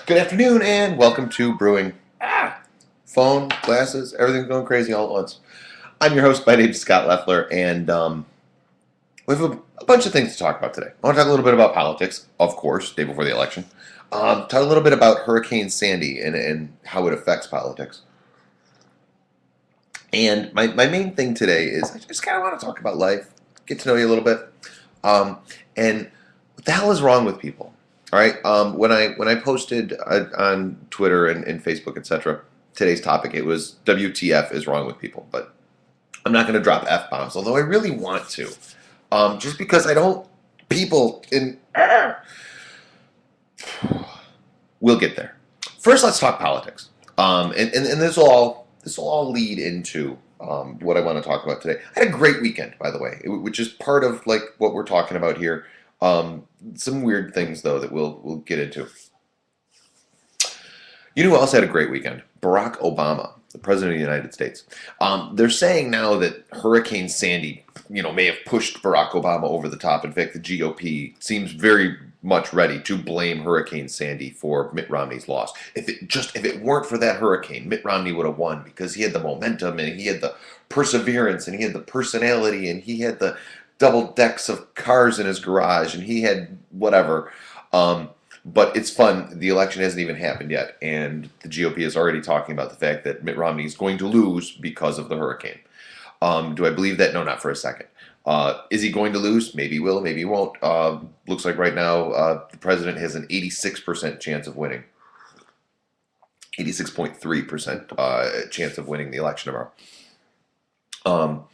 Good afternoon and welcome to Brewing. Phone, glasses, everything's going crazy all at once. I'm your host. My name's Scott Leffler, and we have a bunch of things to talk about today. I want to talk a little bit about politics, of course, day before the election. Talk a little bit about Hurricane Sandy and how it affects politics. And my main thing today is I just kind of want to talk about life, get to know you a little bit, and what the hell is wrong with people? All right. When I posted on Twitter and Facebook, etc., today's topic, it was WTF is wrong with people. But I'm not going to drop F bombs, although I really want to, just because I don't. People in. We'll get there. First, let's talk politics. And this will all lead into what I want to talk about today. I had a great weekend, by the way, which is part of like what we're talking about here. Some weird things though that we'll get into. You know who else had a great weekend? Barack Obama, the president of the United States. They're saying now that Hurricane Sandy, may have pushed Barack Obama over the top. In fact, the GOP seems very much ready to blame Hurricane Sandy for Mitt Romney's loss. If it weren't for that hurricane, Mitt Romney would have won because he had the momentum and he had the perseverance and he had the personality and he had the double decks of cars in his garage and he had whatever. But it's fun. The election hasn't even happened yet, and the GOP is already talking about the fact that Mitt Romney is going to lose because of the hurricane. Do I believe that? No, not for a second. Is he going to lose? Maybe he will, maybe he won't. Looks like right now the president has an 86% chance of winning. 86.3% chance of winning the election tomorrow.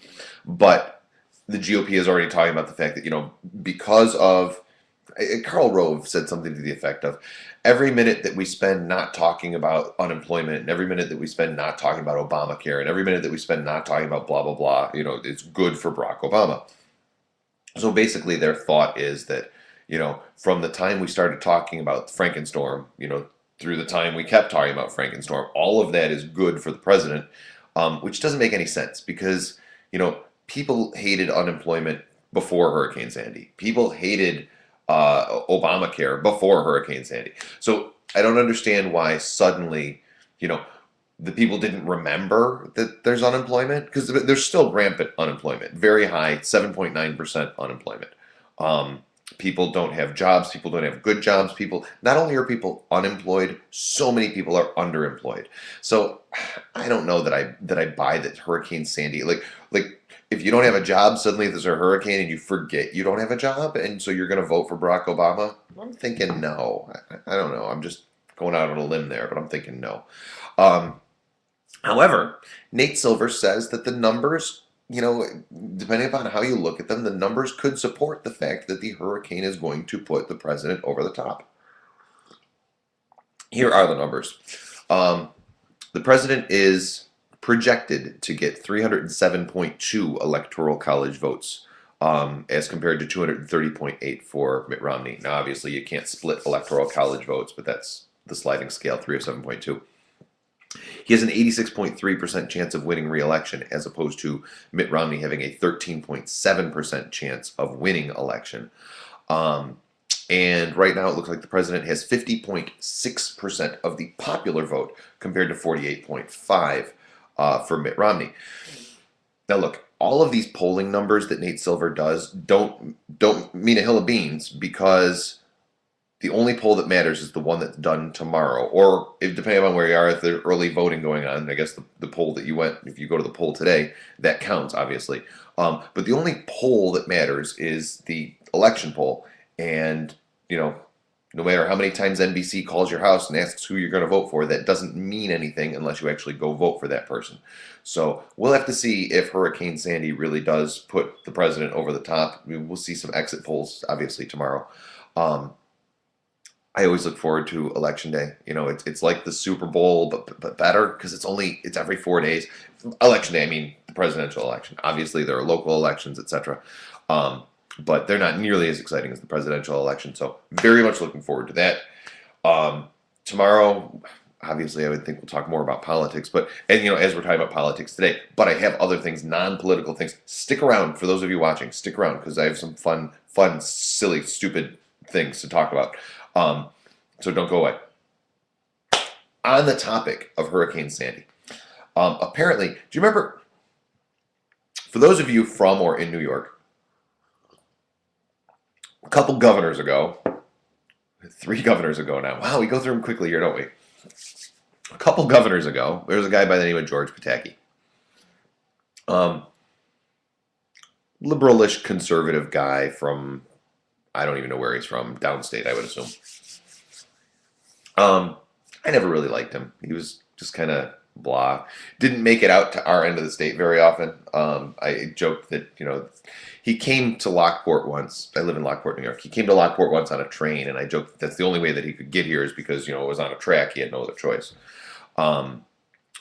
But the GOP is already talking about the fact that, because of Karl Rove said something to the effect of every minute that we spend not talking about unemployment and every minute that we spend not talking about Obamacare and every minute that we spend not talking about blah, blah, blah, it's good for Barack Obama. So basically their thought is that, from the time we started talking about Frankenstorm, through the time we kept talking about Frankenstorm, all of that is good for the president, which doesn't make any sense because, people hated unemployment before Hurricane Sandy. People hated Obamacare before Hurricane Sandy. So I don't understand why suddenly, the people didn't remember that there's unemployment because there's still rampant unemployment, very high, 7.9% unemployment. People don't have jobs. People don't have good jobs. Not only are people unemployed, so many people are underemployed. So I don't know that I buy that Hurricane Sandy, like if you don't have a job, suddenly there's a hurricane and you forget you don't have a job, and so you're going to vote for Barack Obama? I'm thinking no. I don't know. I'm just going out on a limb there, but I'm thinking no. However, Nate Silver says that the numbers, depending upon how you look at them, the numbers could support the fact that the hurricane is going to put the president over the top. Here are the numbers. The president is projected to get 307.2 electoral college votes as compared to 230.8 for Mitt Romney. Now, obviously, you can't split electoral college votes, but that's the sliding scale, 307.2. He has an 86.3% chance of winning re-election as opposed to Mitt Romney having a 13.7% chance of winning election. And right now it looks like the president has 50.6% of the popular vote compared to 48.5% for Mitt Romney. Now look, all of these polling numbers that Nate Silver does don't mean a hill of beans because the only poll that matters is the one that's done tomorrow, or if depending on where you are, if there's early voting going on, I guess the poll that you went, if you go to the poll today, that counts, obviously. But the only poll that matters is the election poll, and no matter how many times NBC calls your house and asks who you're going to vote for, that doesn't mean anything unless you actually go vote for that person. So we'll have to see if Hurricane Sandy really does put the president over the top. We'll see some exit polls, obviously, tomorrow. I always look forward to election day. It's like the Super Bowl, but better because it's every 4 days. Election day, I mean the presidential election. Obviously, there are local elections, etc. But they're not nearly as exciting as the presidential election. So very much looking forward to that. Tomorrow, obviously, I would think we'll talk more about politics. But as we're talking about politics today, but I have other things, non-political things. Stick around for those of you watching. Stick around because I have some fun, silly, stupid things to talk about. So don't go away. on the topic of Hurricane Sandy. Apparently, do you remember, for those of you from or in New York, a couple governors ago, 3 governors ago now. Wow, we go through them quickly here, don't we? A couple governors ago, there was a guy by the name of George Pataki. Liberalish conservative guy from, I don't even know where he's from, downstate, I would assume. I never really liked him. He was just kind of blah. Didn't make it out to our end of the state very often. I joked that, he came to Lockport once. I live in Lockport, New York. He came to Lockport once on a train, and I joked that's the only way that he could get here is because, it was on a track. He had no other choice.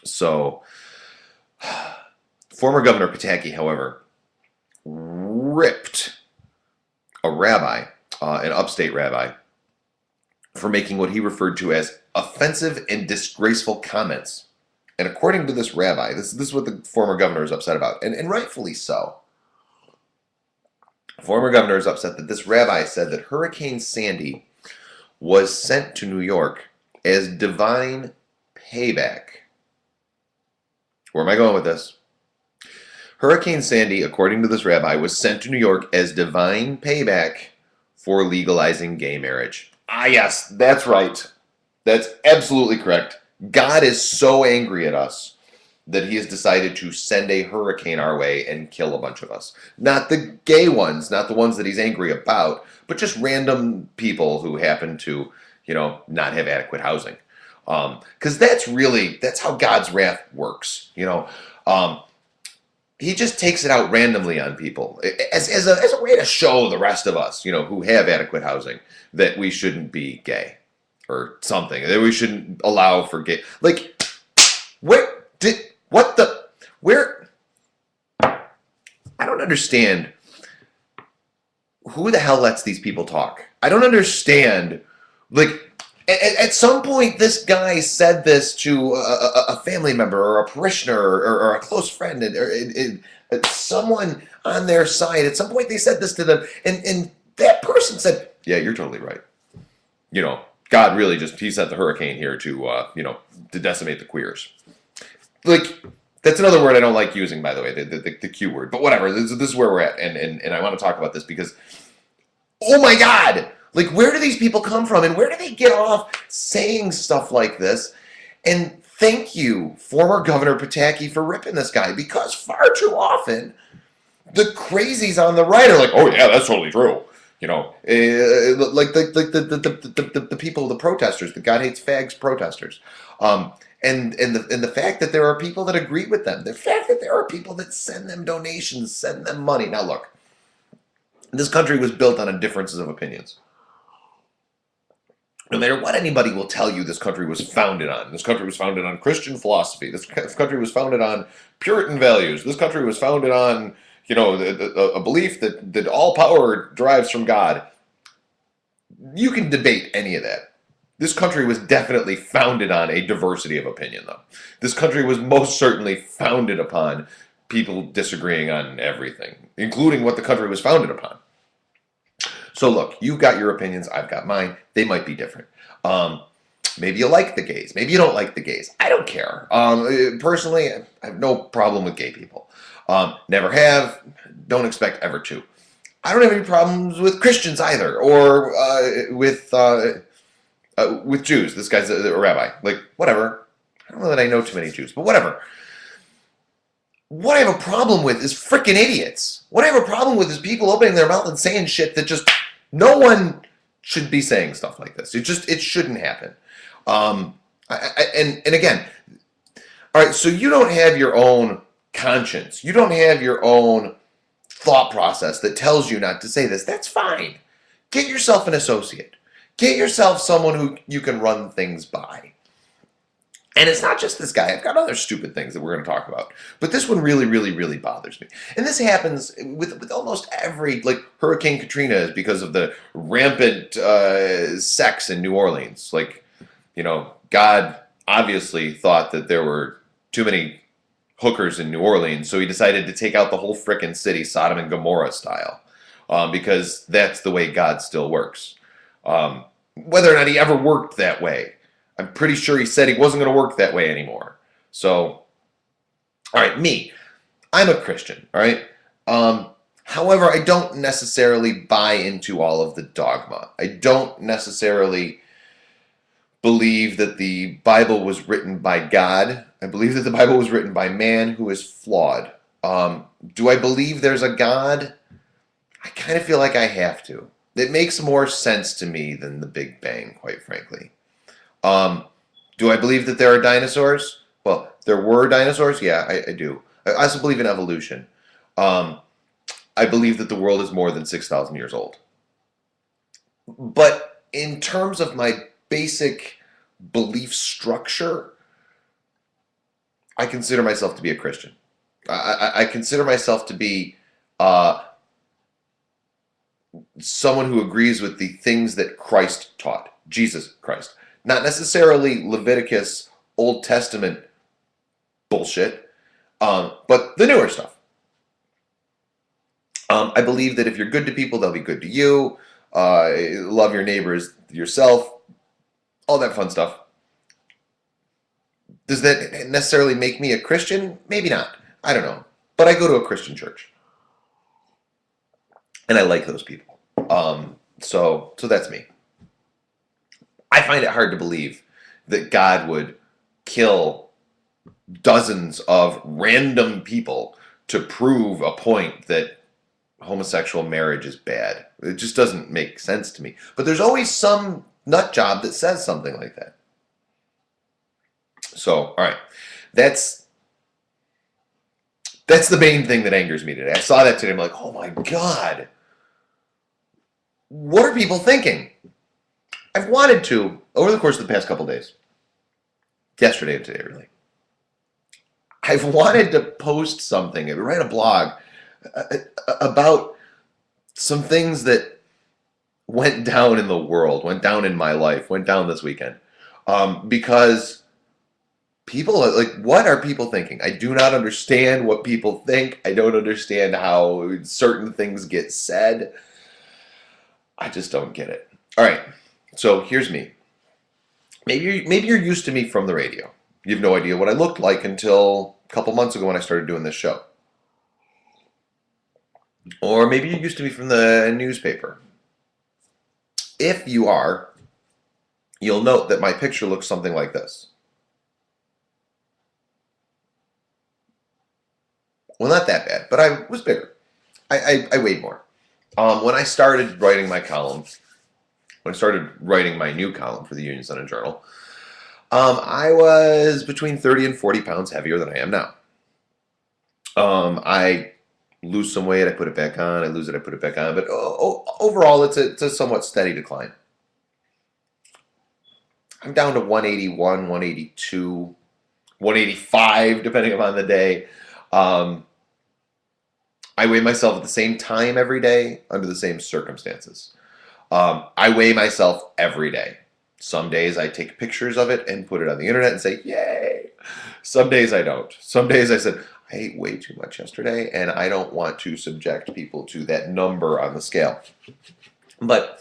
So, former Governor Pataki, however, ripped a rabbi, an upstate rabbi, for making what he referred to as offensive and disgraceful comments. And according to this rabbi, this is what the former governor is upset about, and rightfully so. Former governor is upset that this rabbi said that Hurricane Sandy was sent to New York as divine payback. Where am I going with this? Hurricane Sandy, according to this rabbi, was sent to New York as divine payback for legalizing gay marriage. Ah, yes, that's right. That's absolutely correct. God is so angry at us that he has decided to send a hurricane our way and kill a bunch of us. Not the gay ones, not the ones that he's angry about, but just random people who happen to, not have adequate housing. Because that's how God's wrath works. He just takes it out randomly on people as a way to show the rest of us, who have adequate housing, that we shouldn't be gay or something, that we shouldn't allow for gay. Like, I don't understand who the hell lets these people talk. I don't understand. Like, at some point, this guy said this to a family member or a parishioner or a close friend and someone on their side. At some point, they said this to them, and that person said, "Yeah, you're totally right. God really he sent the hurricane here to decimate the queers." Like, that's another word I don't like using, by the way, the Q word. But whatever, this is where we're at, and I want to talk about this because, oh my God. Like, where do these people come from, and where do they get off saying stuff like this? And thank you, former Governor Pataki, for ripping this guy, because far too often, the crazies on the right are like, "Oh yeah, that's totally true." Like the people, the protesters, the God hates fags protesters, and the fact that there are people that agree with them, the fact that there are people that send them donations, send them money. Now look, this country was built on differences of opinions. No matter what anybody will tell you, this country was founded on. This country was founded on Christian philosophy. This country was founded on Puritan values. This country was founded on, a belief that all power derives from God. You can debate any of that. This country was definitely founded on a diversity of opinion, though. This country was most certainly founded upon people disagreeing on everything, including what the country was founded upon. So look, you've got your opinions, I've got mine. They might be different. Maybe you like the gays. Maybe you don't like the gays. I don't care. Personally, I have no problem with gay people. Never have. Don't expect ever to. I don't have any problems with Christians either, or with Jews. This guy's a rabbi. Like, whatever. I don't know that I know too many Jews, but whatever. What I have a problem with is freaking idiots. What I have a problem with is people opening their mouth and saying shit that just no one should be saying stuff like this. It shouldn't happen. And again, all right. So you don't have your own conscience. You don't have your own thought process that tells you not to say this. That's fine. Get yourself an associate. Get yourself someone who you can run things by. And it's not just this guy. I've got other stupid things that we're going to talk about. But this one really, really, really bothers me. And this happens with almost every, like, Hurricane Katrina is because of the rampant sex in New Orleans. Like, God obviously thought that there were too many hookers in New Orleans, so he decided to take out the whole frickin' city, Sodom and Gomorrah style, because that's the way God still works. Whether or not he ever worked that way, I'm pretty sure he said he wasn't going to work that way anymore. So, all right, me. I'm a Christian, all right? However, I don't necessarily buy into all of the dogma. I don't necessarily believe that the Bible was written by God. I believe that the Bible was written by man who is flawed. Do I believe there's a God? I kind of feel like I have to. It makes more sense to me than the Big Bang, quite frankly. Um, do I believe that there are dinosaurs? Well, there were dinosaurs. Yeah, I do. I also believe in evolution. Um, I believe that the world is more than 6,000 years old. But in terms of my basic belief structure, I consider myself to be a Christian. I consider myself to be uh, someone who agrees with the things that Christ taught, Jesus Christ. Not necessarily Leviticus, Old Testament bullshit, but the newer stuff. I believe that if you're good to people, they'll be good to you. Love your neighbors yourself, all that fun stuff. Does that necessarily make me a Christian? Maybe not. I don't know. But I go to a Christian church, and I like those people. So that's me. I find it hard to believe that God would kill dozens of random people to prove a point that homosexual marriage is bad. It just doesn't make sense to me. But there's always some nut job that says something like that. So, all right, that's the main thing that angers me today. I saw that today. I'm like, oh my God, what are people thinking? I've wanted to over the course of the past couple days, yesterday and today, really. I've wanted to post something, write a blog about some things that went down in the world, went down in my life, went down this weekend. Because people, like, what are people thinking? I do not understand what people think. I don't understand how certain things get said. I just don't get it. All right, so here's me. Maybe you're used to me from the radio. You have no idea what I looked like until a couple months ago when I started doing this show. Or maybe you're used to me from the newspaper. If you are, you'll note that my picture looks something like this. Well, not that bad, but I was bigger. I weighed more. When I started writing my column, when I started writing my new column for the Union Sun and Journal, I was between 30 and 40 pounds heavier than I am now. I lose some weight, I put it back on. I lose it, I put it back on. But overall, it's a somewhat steady decline. I'm down to 181, 182, 185, depending upon the day. I weigh myself at the same time every day under the same circumstances. I weigh myself every day. Some days I take pictures of it and put it on the internet and say, yay. Some days I don't. Some days I said, I ate way too much yesterday and I don't want to subject people to that number on the scale. But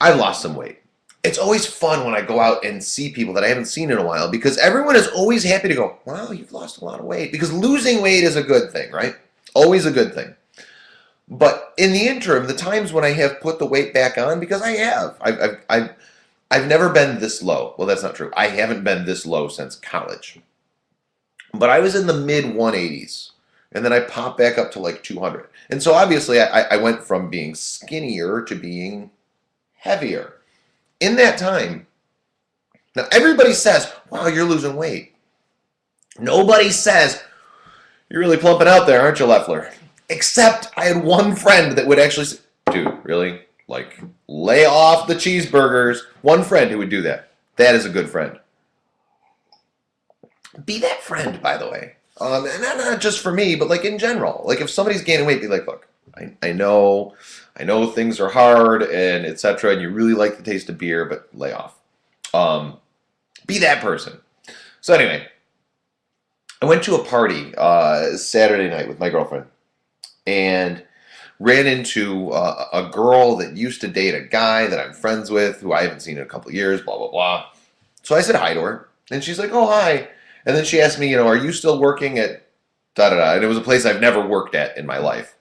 I've lost some weight. It's always fun when I go out and see people that I haven't seen in a while because everyone is always happy to go, wow, you've lost a lot of weight. Because losing weight is a good thing, right? Always a good thing. But in the interim, the times when I have put the weight back on, because I have, I've never been this low. Well, that's not true. I haven't been this low since college. But I was in the mid 180s, and then I popped back up to like 200. And so obviously I went from being skinnier to being heavier. In that time, now everybody says, wow, you're losing weight. Nobody says, you're really plumping out there, aren't you, Leffler? Except I had one friend that would actually say, dude, really? Like, lay off the cheeseburgers. One friend who would do that. That is a good friend. Be that friend, by the way. And not just for me, but like in general. Like if somebody's gaining weight, be like, look, I know things are hard and etc. And you really like the taste of beer, but lay off. Be that person. So anyway, I went to a party Saturday night with my girlfriend and ran into a girl that used to date a guy that I'm friends with who I haven't seen in a couple of years, blah, blah, blah. So I said hi to her, and she's like, "Oh, hi." And then she asked me, "Are you still working at da da da?" And it was a place I've never worked at in my life.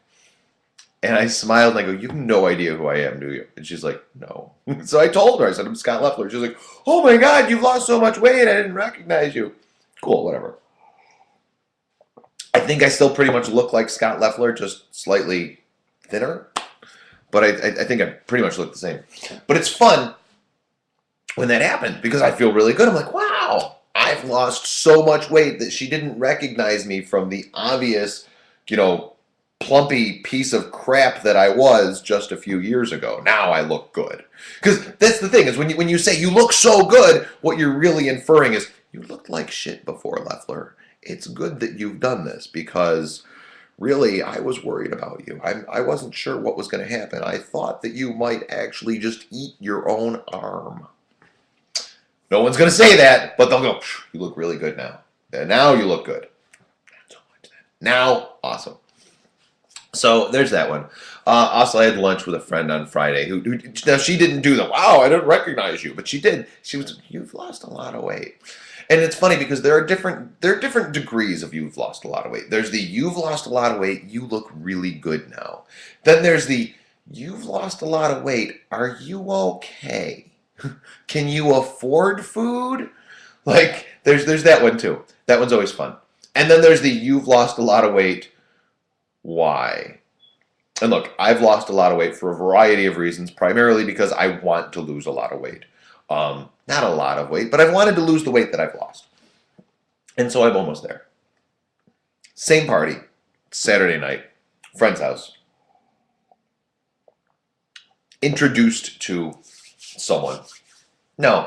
And I smiled and I go, "You have no idea who I am, do you?" And she's like, "No." So I told her, I said, "I'm Scott Leffler." She's like, "Oh my God, you've lost so much weight. I didn't recognize you." Cool, whatever. I think I still pretty much look like Scott Leffler, just slightly thinner. But I think I pretty much look the same. But it's fun when that happened because I feel really good. I'm like, wow, I've lost so much weight that she didn't recognize me from the obvious, you know, plumpy piece of crap that I was just a few years ago. Now I look good. Because that's the thing is when you say you look so good, what you're really inferring is you looked like shit before, Leffler. It's good that you've done this because really I was worried about you. I wasn't sure what was going to happen. I thought that you might actually just eat your own arm. No one's going to say that, but they'll go, "You look really good now. And now you look good." Not so much then. Now, awesome. So there's that one. Also, I had lunch with a friend on Friday who now she didn't do the wow, I didn't recognize you, but she did. She was, "You've lost a lot of weight," and it's funny because there are different degrees of you've lost a lot of weight. There's the you've lost a lot of weight, you look really good now. Then there's the you've lost a lot of weight, are you okay? Can you afford food? Like there's that one too. That one's always fun. And then there's the you've lost a lot of weight. Why? And look, I've lost a lot of weight for a variety of reasons, primarily because I want to lose a lot of weight. Not a lot of weight, but I've wanted to lose the weight that I've lost. And so I'm almost there. Same party, Saturday night, friend's house. Introduced to someone. No,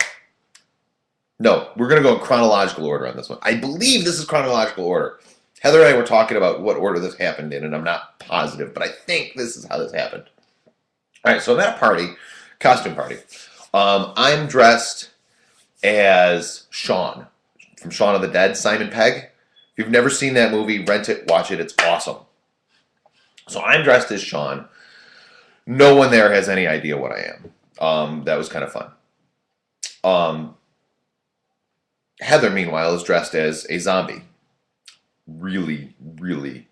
we're going to go in chronological order on this one. I believe this is chronological order. Heather and I were talking about what order this happened in, and I'm not positive, but I think this is how this happened. All right, so I'm at a party, costume party. I'm dressed as Shaun from Shaun of the Dead, Simon Pegg. If you've never seen that movie, rent it, watch it. It's awesome. So I'm dressed as Shaun. No one there has any idea what I am. That was kind of fun. Heather, meanwhile, is dressed as a zombie. Really, really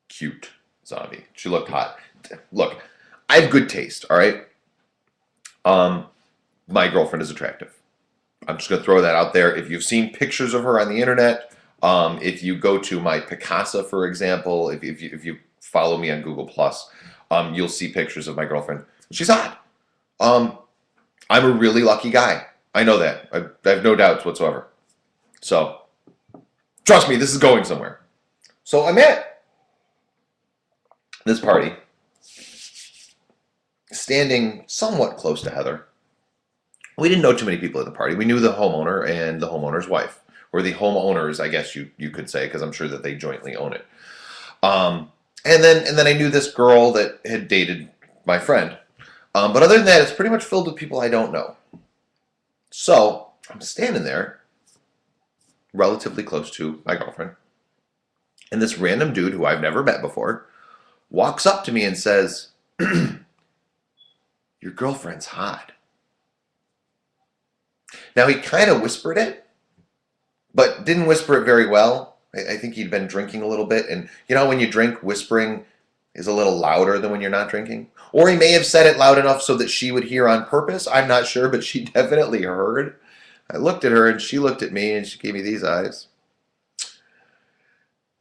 cute zombie. She looked hot. Look, I have good taste, all right? My girlfriend is attractive. I'm just going to throw that out there. If you've seen pictures of her on the internet, if you go to my Picasa, for example, if you follow me on Google+, you'll see pictures of my girlfriend. She's hot. I'm a really lucky guy. I know that. I have no doubts whatsoever. So, trust me, this is going somewhere. So I'm at this party, standing somewhat close to Heather. We didn't know too many people at the party. We knew the homeowner and the homeowner's wife, or the homeowners, I guess you could say, because I'm sure that they jointly own it. And then I knew this girl that had dated my friend. But other than that, it's pretty much filled with people I don't know. So I'm standing there, relatively close to my girlfriend, and this random dude who I've never met before walks up to me and says, "Your girlfriend's hot." Now, he kind of whispered it, but didn't whisper it very well. I think he'd been drinking a little bit, and you know when you drink, whispering is a little louder than when you're not drinking. Or he may have said it loud enough so that she would hear on purpose. I'm not sure, but she definitely heard. I looked at her, and she looked at me, and she gave me these eyes.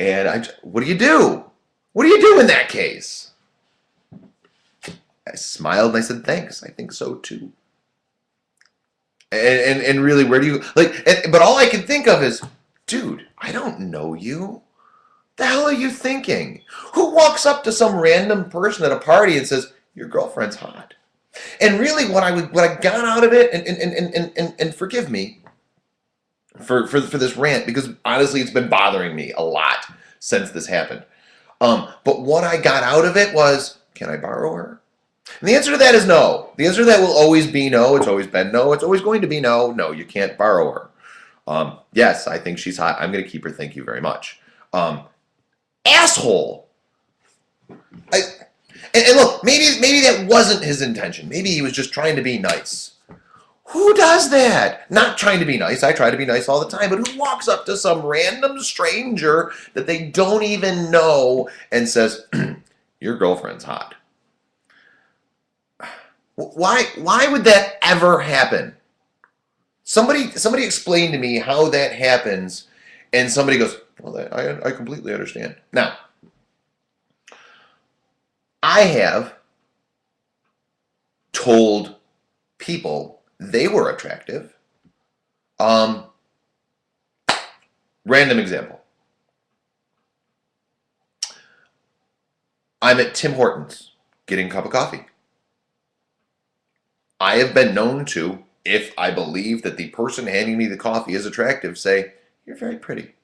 And what do you do? What do you do in that case? I smiled and I said, "Thanks. I think so too." And really, where do you but all I can think of is, dude, I don't know you. The hell are you thinking? Who walks up to some random person at a party and says, "Your girlfriend's hot"? And really, what I got out of it, and forgive me for this rant, because honestly, it's been bothering me a lot since this happened. But what I got out of it was, can I borrow her? And the answer to that is no. The answer to that will always be no. It's always been no. It's always going to be no. No, you can't borrow her. Yes, I think she's hot. I'm going to keep her. Thank you very much. Asshole. And look, maybe that wasn't his intention. Maybe he was just trying to be nice. Who does that? Not trying to be nice. I try to be nice all the time. But who walks up to some random stranger that they don't even know and says, your girlfriend's hot? Why would that ever happen? Somebody explain to me how that happens, and somebody goes, well, I completely understand. Now, I have told people they were attractive. Random example. I'm at Tim Hortons getting a cup of coffee. I have been known to, if I believe that the person handing me the coffee is attractive, say, you're very pretty.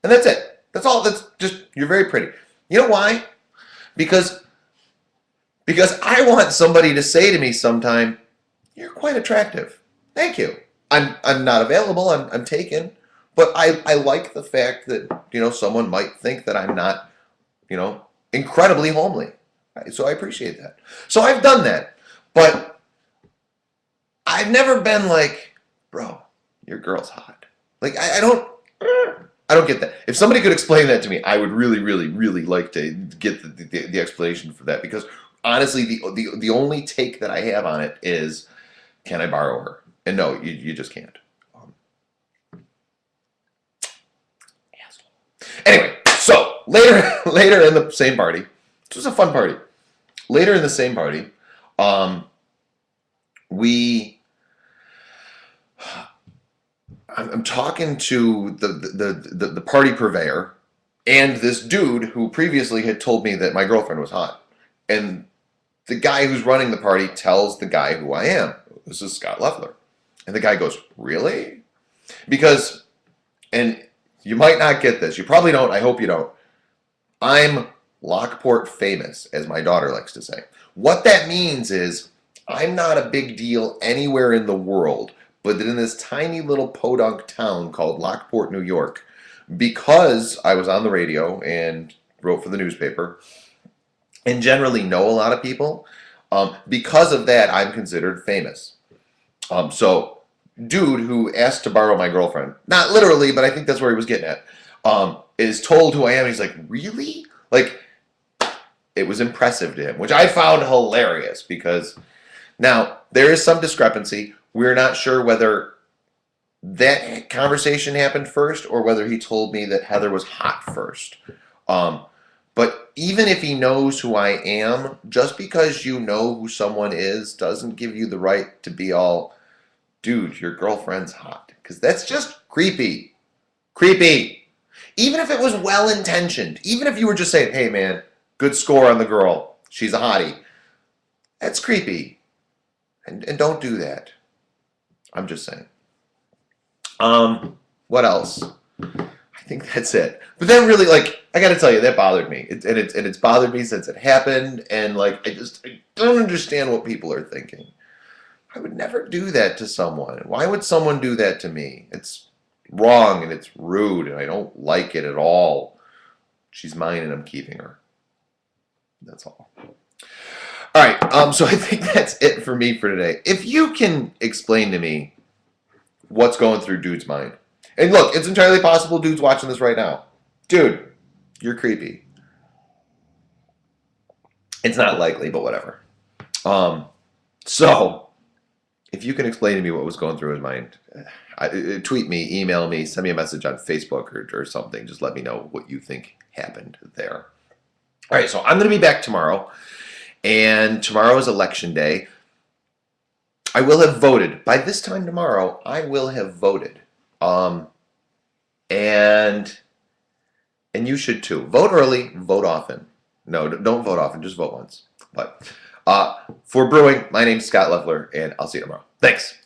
And that's it. That's all. That's just, you're very pretty. You know why? Because I want somebody to say to me sometime, you're quite attractive. Thank you. I'm not available. I'm taken. But I like the fact that, someone might think that I'm not, incredibly homely. So I appreciate that. So I've done that. But I've never been like, bro, your girl's hot. Like, I don't get that. If somebody could explain that to me, I would really, really, really like to get the explanation for that. Because honestly, the only take that I have on it is, can I borrow her? And no, you just can't. Anyway, so later in the same party, this was a fun party. Later in the same party, I'm talking to the party purveyor and this dude who previously had told me that my girlfriend was hot. And the guy who's running the party tells the guy who I am. This is Scott Leffler. And the guy goes, really? Because, and you might not get this. You probably don't. I hope you don't. I'm Lockport famous, as my daughter likes to say. What that means is I'm not a big deal anywhere in the world, but in this tiny little podunk town called Lockport, New York, because I was on the radio and wrote for the newspaper and generally know a lot of people, because of that, I'm considered famous. So dude who asked to borrow my girlfriend, not literally, but I think that's where he was getting at, is told who I am. He's like, really? Like, it was impressive to him, which I found hilarious because now there is some discrepancy. We're not sure whether that conversation happened first or whether he told me that Heather was hot first. But even if he knows who I am, just because you know who someone is doesn't give you the right to be all, dude, your girlfriend's hot. Because that's just creepy. Creepy. Even if it was well-intentioned. Even if you were just saying, hey, man, good score on the girl. She's a hottie. That's creepy. And don't do that. I'm just saying. What else? I think that's it. But then really, I gotta tell you, that bothered me. It's bothered me since it happened. And, I don't understand what people are thinking. I would never do that to someone. Why would someone do that to me? It's wrong and it's rude and I don't like it at all. She's mine and I'm keeping her. That's all. All right, so I think that's it for me for today. If you can explain to me what's going through dude's mind. And look, it's entirely possible dude's watching this right now. Dude, you're creepy. It's not likely, but whatever. So, if you can explain to me what was going through his mind, tweet me, email me, send me a message on Facebook or something. Just let me know what you think happened there. All right, so I'm going to be back tomorrow. And tomorrow is election day. I will have voted. By this time tomorrow, I will have voted. And you should too. Vote early, vote often. No, don't vote often, just vote once. But for Brewing, my name's Scott Leffler, and I'll see you tomorrow. Thanks.